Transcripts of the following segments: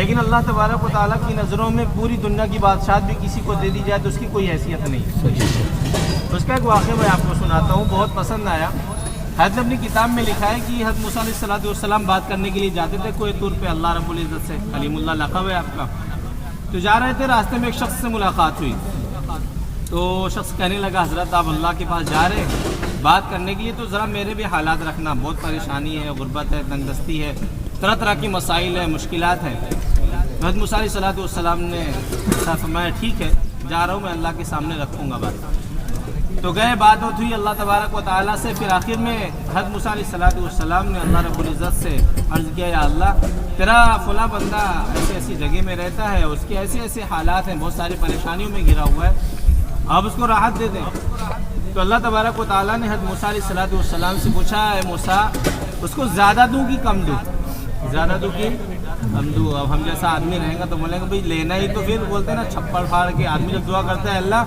لیکن اللہ تبارک و تعالیٰ کی نظروں میں پوری دنیا کی بادشاہت بھی کسی کو دے دی جائے تو اس کی کوئی حیثیت نہیں۔ اس کا ایک واقعہ میں آپ کو سناتا ہوں، بہت پسند آیا۔ حضرت نے اپنی کتاب میں لکھا ہے کہ حضرت موسیٰ علیہ السلام بات کرنے کے لیے جاتے تھے کوہ طور پہ اللہ رب العزت سے، کلیم اللہ لقب ہے آپ کا۔ تو جا رہے تھے، راستے میں ایک شخص سے ملاقات ہوئی، تو شخص کہنے لگا حضرت آپ اللہ کے پاس جا رہے بات کرنے کے لیے تو ذرا میرے بھی حالات رکھنا، بہت پریشانی ہے، غربت ہے، تنگ دستی ہے، طرح طرح کی مسائل ہیں، مشکلات ہیں۔ حضرت موسیٰ علیہ السلام نے فرمایا ٹھیک ہے جا رہا ہوں، میں اللہ کے سامنے رکھوں گا بات۔ تو گئے، بات ہوئی اللہ تبارک و تعالیٰ سے، پھر آخر میں حضرت موسیٰ علیہ السلام نے اللہ رب العزت سے عرض کیا یا اللہ تیرا فلاں بندہ ایسی ایسی جگہ میں رہتا ہے، اس کے ایسے ایسے حالات ہیں، بہت ساری پریشانیوں میں گھرا ہوا ہے، آپ اس کو راحت دے دیں۔ تو اللہ تبارک و تعالیٰ نے حضرت موسیٰ علیہ السلام سے پوچھا اے موسیٰ اس کو زیادہ دوں کہ کم دوں؟ زیادہ دوں کہ کم دوں؟ اب ہم جیسا آدمی رہیں گا تو بولیں گے بھائی لینا ہی تو پھر بولتے ہیں نا چھپڑ پھاڑ کے، آدمی جب دعا کرتا ہے اللہ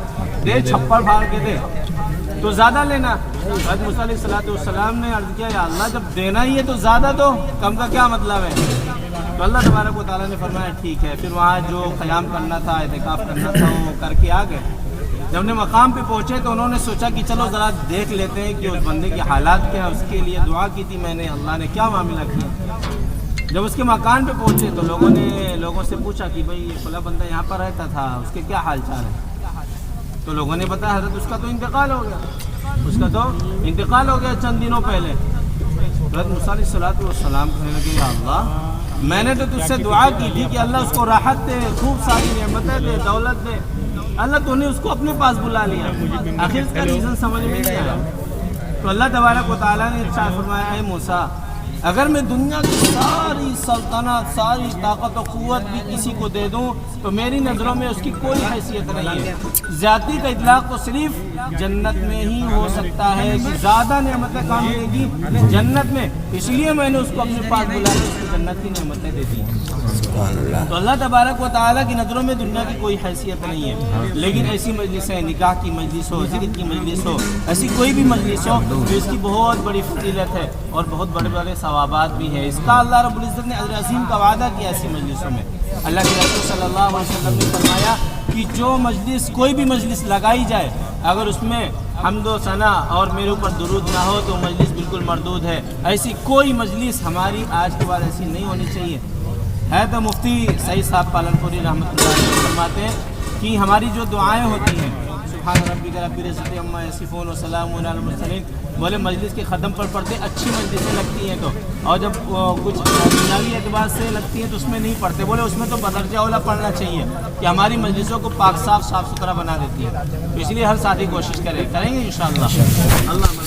دے چھپڑ پھاڑ کے دے، تو زیادہ لینا۔ حضرت موسیٰ علیہ السلام نے عرض کیا یا اللہ جب دینا ہی ہے تو زیادہ دو، کم کا کیا مطلب ہے؟ تو اللہ تبارک و تعالیٰ نے فرمایا ٹھیک ہے۔ پھر وہاں جو قیام کرنا تھا، اعتکاف کرنا تھا، وہ کر کے آ گئے۔ جب انہیں مقام پہ پہنچے تو انہوں نے سوچا کہ چلو ذرا دیکھ لیتے ہیں کہ اس بندے کے حالات کیا ہیں، اس کے لیے دعا کی تھی میں نے، اللہ نے کیا معاملہ کیا۔ جب اس کے مکان پہ پہنچے تو لوگوں سے پوچھا کہ بھئی یہ فلاں بندہ یہاں پر رہتا تھا، اس کے کیا حال چال ہے؟ تو لوگوں نے بتایا حضرت اس کا تو انتقال ہو گیا چند دنوں پہلے۔ حضرت موسیٰ علیہ السلام کہنے لگے یا اللہ میں نے تو تجھ سے دعا کی تھی کہ اللہ اس کو راحت دے، خوب ساری نعمتیں دے، دولت دے، اللہ تو نے اس کو اپنے پاس بلا لیا، آخر اس کا ریزن سمجھ میں نہیں آیا۔ تو اللہ تبارک و تعالیٰ نے ارشاد فرمایا اے موسیٰ اگر میں دنیا کی ساری سلطنت، ساری طاقت و قوت بھی کسی کو دے دوں تو میری نظروں میں اس کی کوئی حیثیت نہیں ہے۔ زیادتی کا اطلاق تو صرف جنت میں ہی ہو سکتا ہے کہ زیادہ نعمتیں کام دے گی جنت میں، اس لیے میں نے اس کو اپنے پاس بلایا، اس کو جنت کی نعمتیں دے دی ہیں۔ تو اللہ تبارک و تعالیٰ کی نظروں میں دنیا کی کوئی حیثیت نہیں ہے، لیکن ایسی مجلسیں، نکاح کی مجلس ہو، ذکر کی مجلس ہو، ایسی کوئی بھی مجلس ہو جو اس کی بہت بڑی فضیلت ہے اور بہت بڑے بڑے ثوابات بھی ہے۔ اس کا اللہ رب العزت نے اجر عظیم کا وعدہ کیا ایسی مجلسوں میں۔ اللہ کے رسول صلی اللہ علیہ وسلم نے فرمایا کہ جو مجلس، کوئی بھی مجلس لگائی جائے اگر اس میں حمد و ثنا اور میرے اوپر درود نہ ہو تو مجلس بالکل مردود ہے۔ ایسی کوئی مجلس ہماری آج کے بعد ایسی نہیں ہونی چاہیے۔ ہے تو مفتی سعید صاحب پالن پوری رحمۃ اللہ علیہ فرماتے ہیں کہ ہماری جو دعائیں ہوتی ہیں سبحان ربک رب العزت عما یصفون وسلام علی المرسلین، بولے مجلس کے ختم پر پڑھتے اچھی مجلسیں لگتی ہیں تو، اور جب کچھ دنیاوی اعتبار سے لگتی ہیں تو اس میں نہیں پڑھتے، بولے اس میں تو بدرجہ اولا پڑھنا چاہیے کہ ہماری مجلسوں کو پاک صاف ستھرا بنا دیتی ہے۔ تو اس لیے ہر ساتھی کوشش کریں گے انشاءاللہ۔ اللہ